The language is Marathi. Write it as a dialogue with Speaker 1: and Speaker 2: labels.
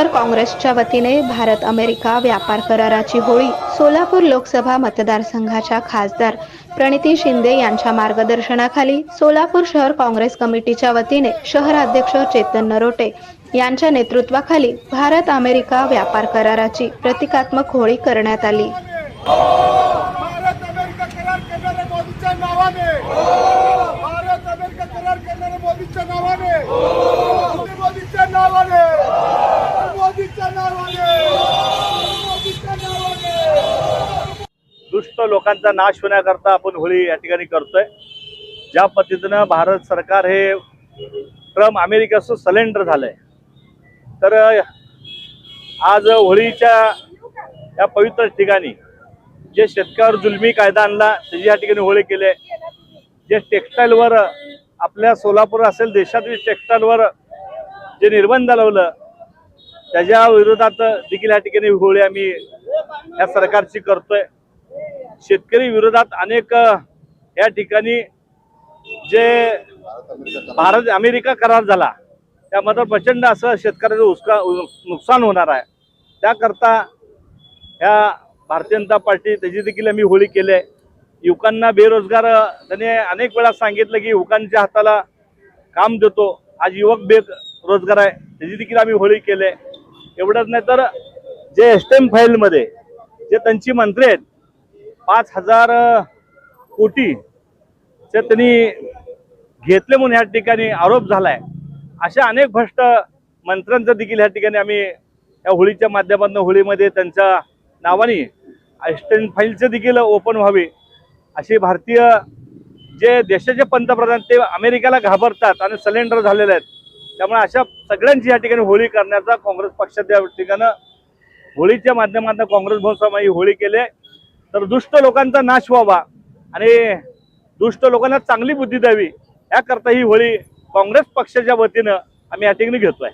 Speaker 1: शहर काँग्रेसच्या वतीने भारत अमेरिका व्यापार कराराची होळी सोलापूर लोकसभा मतदारसंघाच्या खासदार प्रणिती शिंदे यांच्या मार्गदर्शनाखाली सोलापूर शहर काँग्रेस कमिटीच्या वतीने शहराध्यक्ष चेतन नरोटे यांच्या नेतृत्वाखाली भारत अमेरिका व्यापार कराराची प्रतिकात्मक होळी करण्यात आली।
Speaker 2: भारत अमेरिका करार करणाऱ्या मोदीच्या नावाने, भारत अमेरिका करार करणाऱ्या मोदीच्या नावाने, मोदीच्या नावाने, मोदीच्या नावाने, मोदीच्या नावाने
Speaker 3: दुष्ट लोकांचा नाश होण्याकरता आपण होळी या ठिकाणी करतोय। ज्या पद्धतीनं भारत सरकार हे ट्रम्प अमेरिकेचं सलेंडर झालंय, तर आज होळीच्या या पवित्र ठिकाणी जे शेतकऱ्यावर जुलमी कायदा आणला त्याची या ठिकाणी होळी केले, जे टेक्स्टाईलवर आपल्या सोलापूर असेल देशातील टेक्स्टाईलवर जे निर्बंध लावलं त्याच्या विरोधात देखील या ठिकाणी होळी आम्ही या सरकारची करतोय। शेतकरी विरोधात अनेक या ठिकाणी जे भारत अमेरिका करार झाला त्यामध्ये प्रचंड असं शेतकऱ्याचं नुकसान होणार आहे। त्याकरता या भारतीय जनता पार्टी त्याची देखील आम्ही होळी केली आहे। युवकांना बेरोजगार त्यांनी अनेक वेळा सांगितलं की युवकांच्या हाताला काम देतो, आज युवक बेरोजगार आहे, त्याची देखील आम्ही होळी केली आहे। एवढंच नाही तर जे एसटीएम फाईलमध्ये जे त्यांची मंत्री आहेत 5,000 कोटी ते त्यांनी घेतले म्हणून या ठिकाणी आरोप झालाय, अशा अनेक भ्रष्ट मंत्र्यांचं देखील या ठिकाणी आम्ही या होळीच्या माध्यमातून होळीमध्ये त्यांच्या नावाने एसटीएम फाईलचे देखील ओपन व्हावे अशी भारतीय जे देशाचे पंतप्रधान ते अमेरिकेला घाबरतात आणि सलेंडर झालेले आहेत। त्यामुळे अशा सगळ्यांची या ठिकाणी होळी करण्याचा काँग्रेस पक्षाच्या ठिकाणी होळीच्या माध्यमातून काँग्रेस भवनात होळी केली, तर दुष्ट लोकांचा नाश व्हावा आणि दुष्ट लोकांना चांगली बुद्धी द्यावी याकरता ही होळी काँग्रेस पक्षाच्या वतीनं आम्ही या ठिकाणी घेतोय।